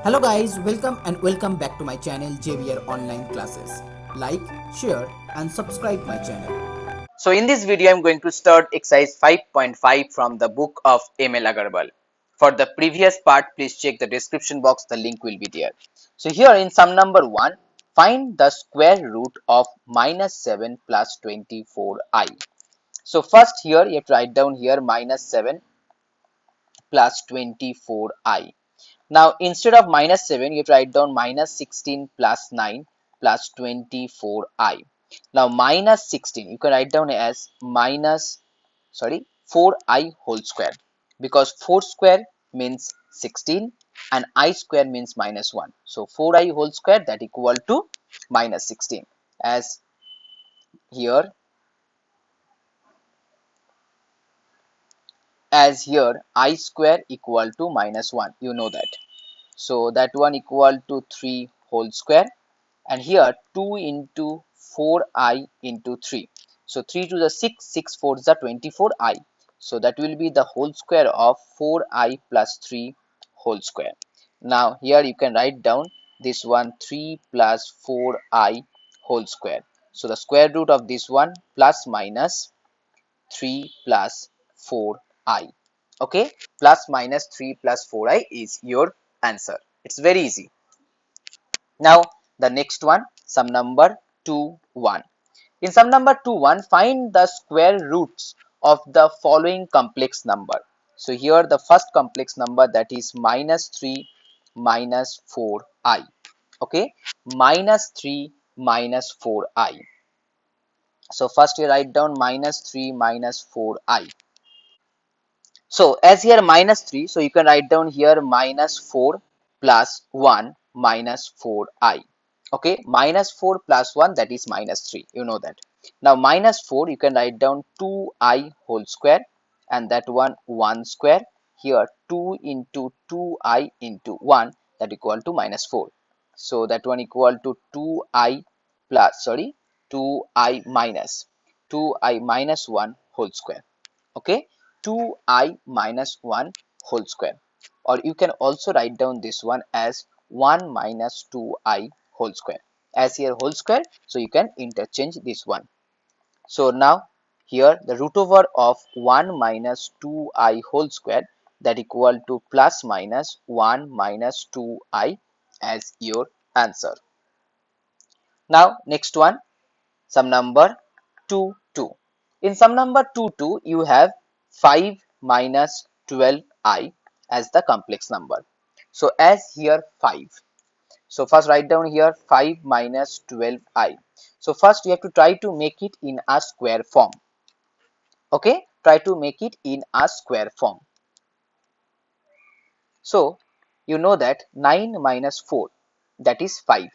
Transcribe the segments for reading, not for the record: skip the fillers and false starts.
Hello guys, welcome back to my channel JBR Online Classes. Like, share and subscribe my channel. So in this video, I'm going to start exercise 5.5 from the book of ML Agarwal. For the previous part, please check the description box. The link will be there. So here in sum number 1, find the square root of minus 7 plus 24i. So first here, you have to write down here minus 7 plus 24i. Now instead of minus 7, you have to write down minus 16 plus 9 plus 24i. Now minus 16, you can write down as 4i whole square, because 4 square means 16 and I square means minus 1. So 4i whole square, that equal to minus 16, as here I square equal to minus 1, you know that. So that one equal to 3 whole square, and here 2 into 4i into 3. So 3 to the 6, 6 4 is the 24i. So that will be the whole square of 4i plus 3 whole square. Now here you can write down this one 3 plus 4i whole square. So the square root of this one plus minus 3 plus 4i. Okay, plus minus 3 plus 4i is your answer. It's very easy. Now the next one, sum number 2 1. In sum number 2 1, find the square roots of the following complex number. So here the first complex number, that is minus 3 minus 4i. Okay, minus 3 minus 4i. So first you write down minus 3 minus 4i. So as here minus 3, so you can write down here minus 4 plus 1 minus 4i. Okay, minus 4 plus 1, that is minus 3, you know that. Now minus 4, you can write down 2i whole square, and that one 1 square. Here 2 into 2i into 1, that equal to minus 4. So that one equal to 2i minus 1 whole square. Okay, 2i minus 1 whole square, or you can also write down this one as 1 minus 2i whole square, as here whole square, so you can interchange this one. So now here the root over of 1 minus 2i whole square, that equal to plus minus 1 minus 2i as your answer. Now next one, sum number 2 2. In sum number 2 2, you have 5 minus 12i as the complex number. So as here 5. So first write down here 5 minus 12i. So first you have to try to make it in a square form. Okay, try to make it in a square form. So you know that 9 minus 4, that is 5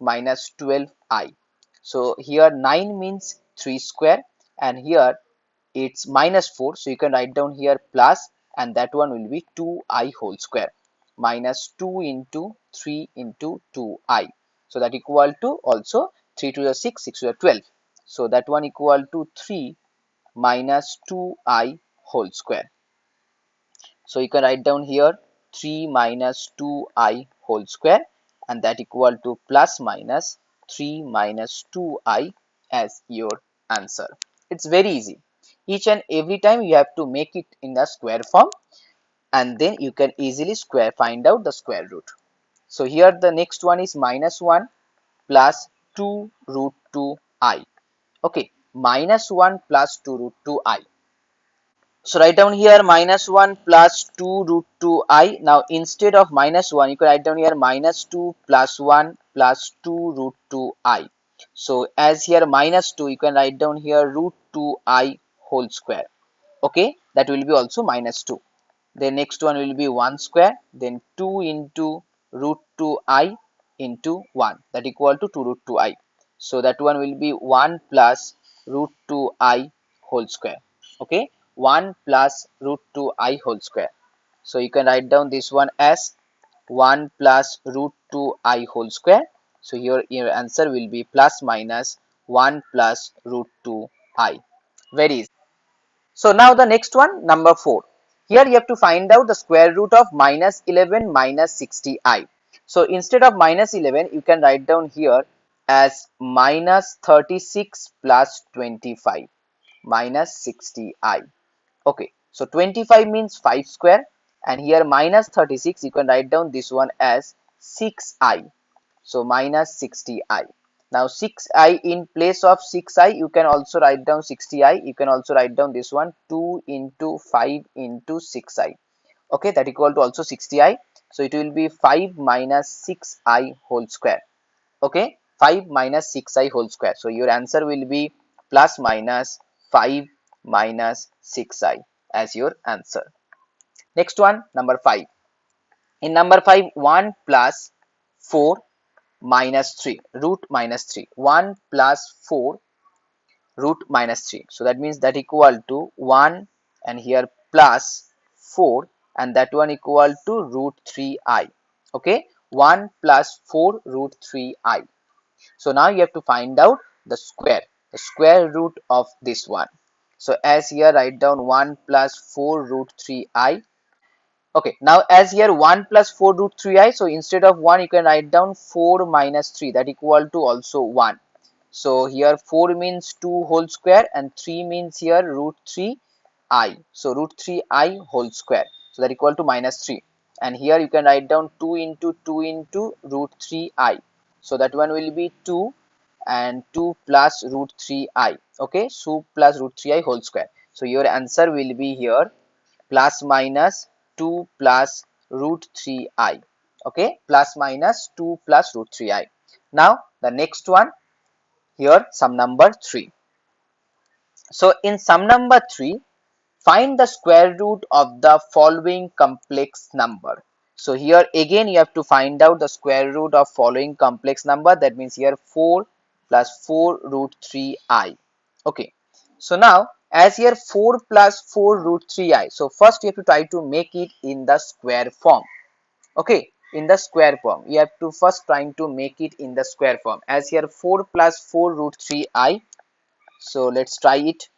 minus 12i. So here 9 means 3 square, and here it's minus 4, so you can write down here plus, and that one will be 2i whole square, minus 2 into 3 into 2i. So that equal to also 3 to the 6, 6 to the 12. So that one equal to 3 minus 2i whole square. So you can write down here 3 minus 2i whole square, and that equal to plus minus 3 minus 2i as your answer. It's very easy. Each and every time you have to make it in the square form, and then you can easily find out the square root. So here the next one is minus 1 plus 2 root 2i. Okay, minus 1 plus 2 root 2i. So write down here minus 1 plus 2 root 2i. Now instead of minus 1, you can write down here minus 2 plus 1 plus 2 root 2i. So as here minus 2, you can write down here root 2i whole square. Okay, that will be also minus 2. The next one will be 1 square, then 2 into root 2i into 1, that equal to 2 root 2i. So that one will be 1 plus root 2i whole square. Okay, 1 plus root 2i whole square. So you can write down this one as 1 plus root 2i whole square. So here your answer will be plus minus 1 plus root 2i. Very easy. So now the next one, number 4. Here you have to find out the square root of minus 11 minus 60i. So instead of minus 11, you can write down here as minus 36 plus 25 minus 60i. Okay, so 25 means 5 square, and here minus 36, you can write down this one as 6i. So minus 60i. Now 6i in place of 6i, you can also write down 60i. You can also write down this one 2 into 5 into 6i. Okay, that equal to also 60i. So it will be 5 minus 6i whole square. Okay, 5 minus 6i whole square. So your answer will be plus minus 5 minus 6i as your answer. Next one, number 5. In number 5, 1 plus 4 minus 3, root minus 3. 1 plus 4 root minus 3. So that means that equal to 1 and here plus 4, and that one equal to root 3i. Okay, 1 plus 4 root 3i. So now you have to find out the square root of this one. So as here write down 1 plus 4 root 3i. Okay, now as here 1 plus 4 root 3i, so instead of 1 you can write down 4 minus 3, that equal to also 1. So here 4 means 2 whole square and 3 means here root 3i. So root 3i whole square. So that equal to minus 3. And here you can write down 2 into 2 into root 3i. So that one will be 2 and 2 plus root 3i. Okay, so plus root 3i whole square. So your answer will be here plus minus 2 plus root 3i. Okay, plus minus 2 plus root 3i. Now the next one, here sum number 3. So in sum number 3, find the square root of the following complex number. So here again you have to find out the square root of following complex number. That means here 4 plus 4 root 3i. Okay, so now as here 4 plus 4 root 3i, so first you have to try to make it in the square form. Okay, in the square form you have to first trying to make it in the square form. As here 4 plus 4 root 3i, so let's try it.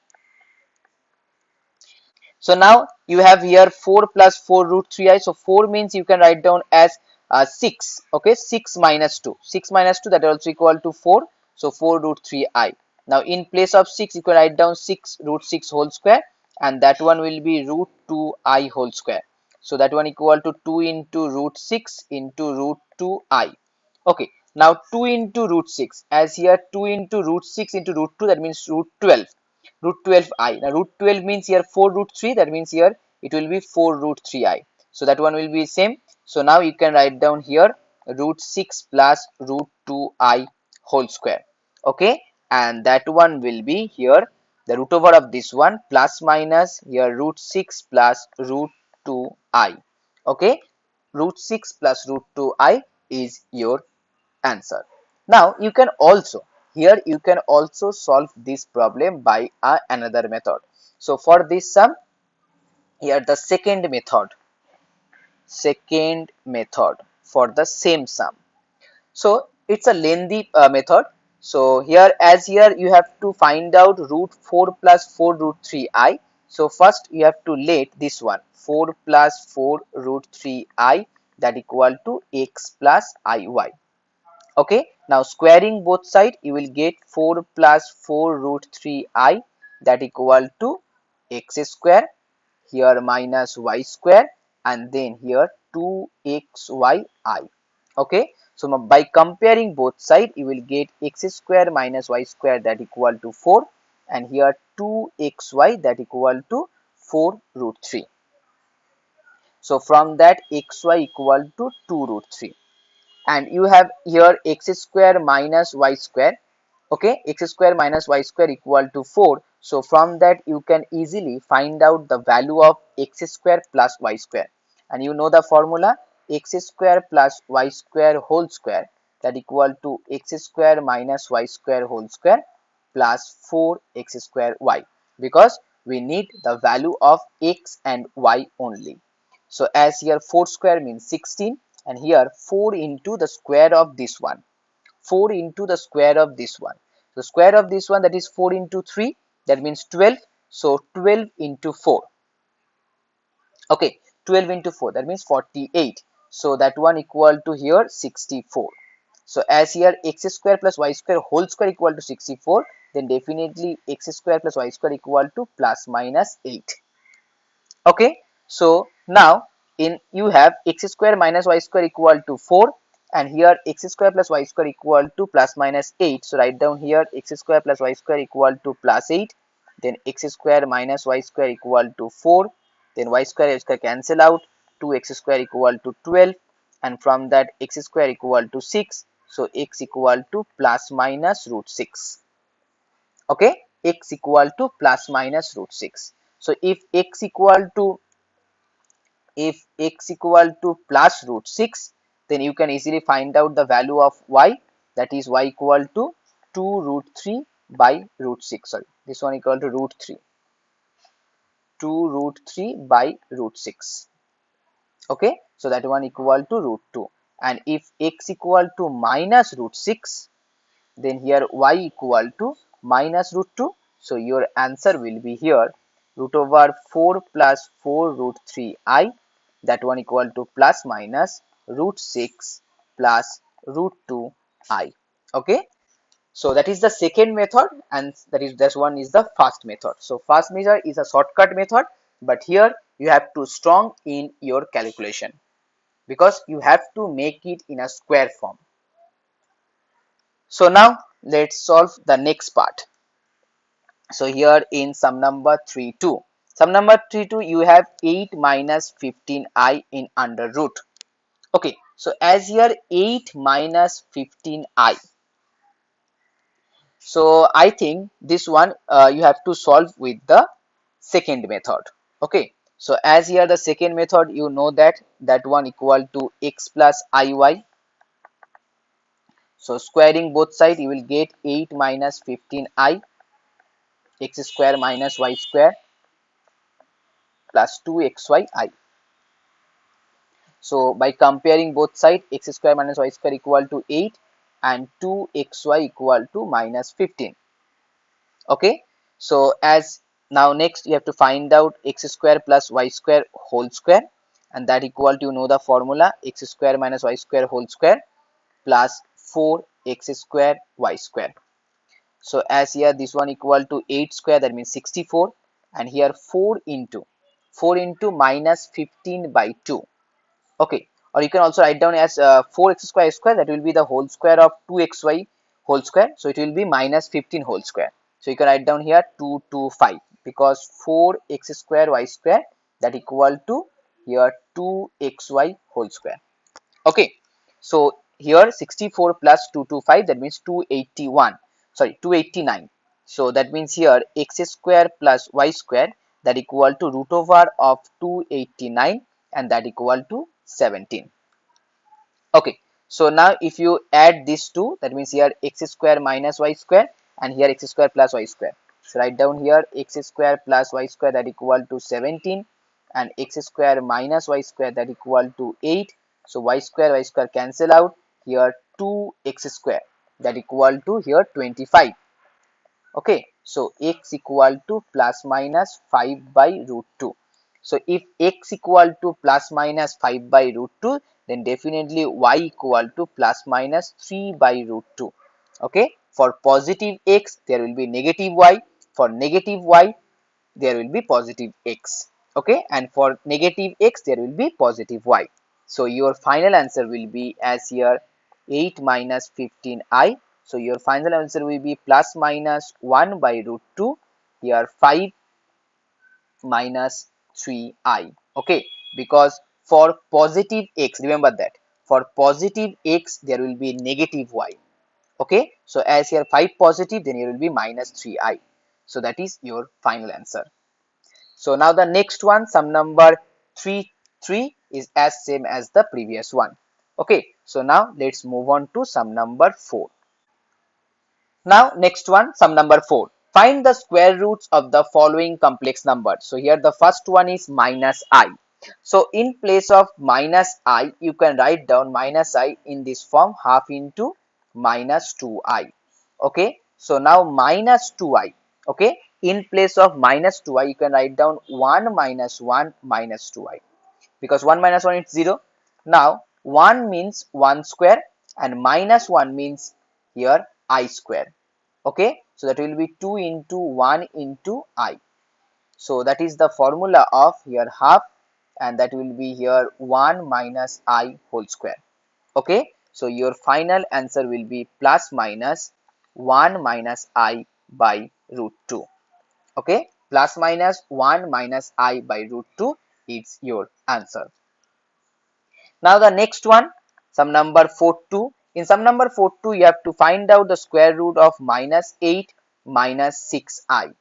So now you have here 4 plus 4 root 3i. So 4 means you can write down as 6. Okay, 6 minus 2. 6 minus 2, that also equal to 4. So 4 root 3i. Now in place of 6, you can write down 6 root 6 whole square, and that one will be root 2i whole square. So that one equal to 2 into root 6 into root 2i. Okay, now 2 into root 6. As here 2 into root 6 into root 2, that means root 12. Root 12i. Now root 12 means here 4 root 3, that means here it will be 4 root 3i. So that one will be same. So now you can write down here root 6 plus root 2i whole square. Okay, and that one will be here the root over of this one plus minus here root 6 plus root 2i. Okay, root 6 plus root 2i is your answer. Now you can also, here you can also solve this problem by another method. So for this sum, here the second method for the same sum. So it's a lengthy method. So here as here you have to find out root 4 plus 4 root 3i. So first you have to let this one 4 plus 4 root 3i, that equal to x plus iy. Okay, now squaring both sides, you will get 4 plus 4 root 3i, that equal to x square, here minus y square, and then here 2xyi. Okay, so now by comparing both sides, you will get x square minus y square, that equal to 4, and here 2xy, that equal to 4 root 3. So from that xy equal to 2 root 3. And you have here x square minus y square. Okay, x square minus y square equal to 4. So from that you can easily find out the value of x square plus y square, and you know the formula, x square plus y square whole square, that equal to x square minus y square whole square plus 4x square y, because we need the value of x and y only. So as here 4 square means 16, and here 4 into the square of this one, 4 into the square of this one. The square of this one, that is 4 into 3, that means 12. So 12 into 4. Okay, 12 into 4, that means 48. so that one equal to here 64. So as here x square plus y square whole square equal to 64, then definitely x square plus y square equal to plus minus 8. Okay, so now in you have x square minus y square equal to 4, and here x square plus y square equal to plus minus 8. So write down here x square plus y square equal to plus 8, then x square minus y square equal to 4, then y square cancel out, 2x square equal to 12, and from that x square equal to 6. So x equal to plus minus root 6. Okay, x equal to plus minus root 6. So if x equal to plus root 6, then you can easily find out the value of y, that is y equal to 2 root 3 by root 6. Sorry, this one equal to root 3, 2 root 3 by root 6. Okay, so that one equal to root 2. And if x equal to minus root 6, then here y equal to minus root 2. So your answer will be here root over 4 plus 4 root 3I, that one equal to plus minus root 6 plus root 2I. Okay, so that is the second method, and this one is the first method. So first method is a shortcut method, but here you have to strong in your calculation because you have to make it in a square form. So now let's solve the next part. So here in sum number 3-2, sum number 3-2, you have 8 minus 15i in under root. Okay, so as here 8 minus 15i, so I think this one you have to solve with the second method. Okay, so as here the second method, you know that one equal to x plus iy. So squaring both sides, you will get 8 minus 15i x square minus y square plus 2xyi. So by comparing both sides, x square minus y square equal to 8 and 2xy equal to minus 15. Okay, so as now next you have to find out x square plus y square whole square, and that equal to, you know the formula, x square minus y square whole square plus 4x square y square. So as here this one equal to 8 square, that means 64, and here 4 into minus 15 by 2. Okay, or you can also write down as 4x square square, that will be the whole square of 2xy whole square, so it will be minus 15 whole square. So you can write down here 225, because 4x square y square, that equal to here 2xy whole square. Okay, so here 64 plus 225, that means 281, sorry 289. So that means here x square plus y square, that equal to root over of 289, and that equal to 17. Okay, so now if you add these two, that means here x square minus y square, and here x square plus y square. So write down here x square plus y square, that equal to 17, and x square minus y square, that equal to 8. So y square cancel out, here 2x square, that equal to here 25. Okay, so x equal to plus minus 5 by root 2. So if x equal to plus minus 5 by root 2, then definitely y equal to plus minus 3 by root 2. Okay, for positive x there will be negative y, for negative y there will be positive x. Okay, and for negative x there will be positive y. So your final answer will be as here 8 minus 15i. So your final answer will be plus minus 1 by root 2, here 5 minus 3i. Okay, because for positive x, remember that for positive x there will be negative y. Okay, so as here 5 positive, then here will be minus 3i. So that is your final answer. So now the next one, sum number 3 is as same as the previous one. Okay, so now let's move on to sum number 4. Now next one, sum number 4. Find the square roots of the following complex numbers. So here the first one is minus I. So in place of minus I, you can write down minus I in this form, half into minus 2I. Okay, so now minus 2I. Okay, in place of minus 2I, you can write down 1 minus 1 minus 2I, because 1 minus 1 is 0. Now 1 means 1 square and minus 1 means here I square. Okay, so that will be 2 into 1 into I. So that is the formula of here half, and that will be here 1 minus I whole square. Okay, so your final answer will be plus minus 1 minus I by root 2. Okay, plus minus 1 minus I by root 2 is your answer. Now the next one, sum number 42. In sum number 42, you have to find out the square root of minus 8 minus 6i.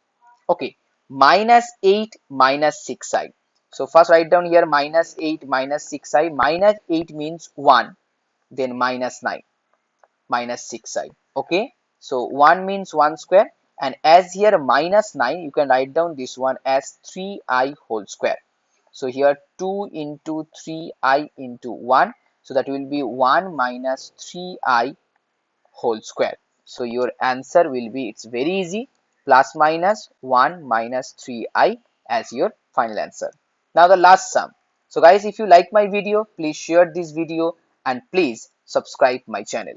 Okay, minus 8 minus 6i. So first write down here minus 8 minus 6i. Minus 8 means 1, then minus 9, minus 6i. Okay, so 1 means 1 square, and as here minus 9, you can write down this one as 3i whole square. So here 2 into 3i into 1, so that will be 1 minus 3i whole square. So your answer will be, it's very easy, plus minus 1 minus 3i as your final answer. Now the last sum. So guys, if you like my video, please share this video and please subscribe my channel.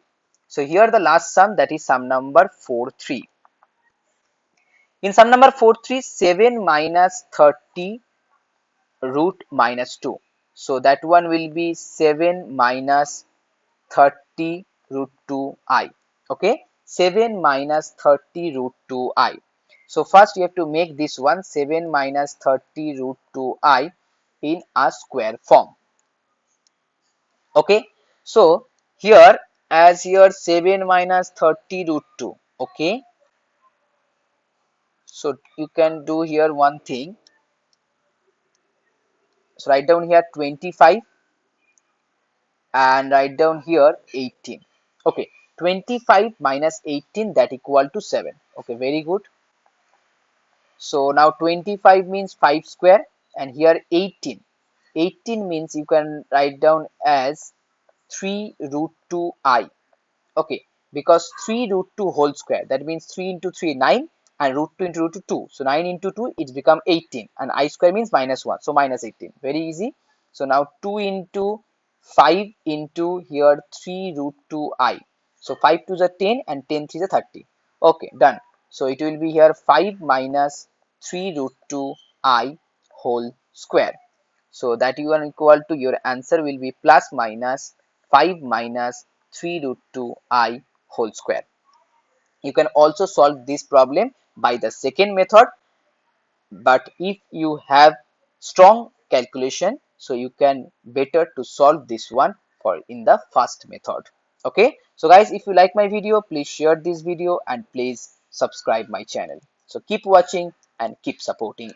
So here the last sum, that is sum number 43. In sum number 43, 7 minus 30 root minus 2. So that one will be 7 minus 30 root 2i. Okay, 7 minus 30 root 2i. So first you have to make this one 7 minus 30 root 2i in a square form. Okay, so here, as here 7 minus 30 root 2. Okay, so you can do here one thing. So write down here 25 and write down here 18. Okay, 25 minus 18, that equal to 7. Okay, very good. So now 25 means 5 square, and here 18. 18 means you can write down as 3 root 2i. Okay, because 3 root 2 whole square, that means 3 into 3 9, and root 2 into root 2 2. So 9 into 2 it's become 18, and I square means minus 1, so minus 18. Very easy. So now 2 into 5 into here 3 root 2i. So 5 to the 10 and 10 3 the 30. Okay, done. So it will be here 5 minus 3 root 2i whole square. So that you are equal to, your answer will be plus minus 5 minus 3 root 2i whole square. You can also solve this problem by the second method, but if you have strong calculation, so you can better to solve this one for in the first method. Okay, so guys, if you like my video, please share this video and please subscribe my channel. So keep watching and keep supporting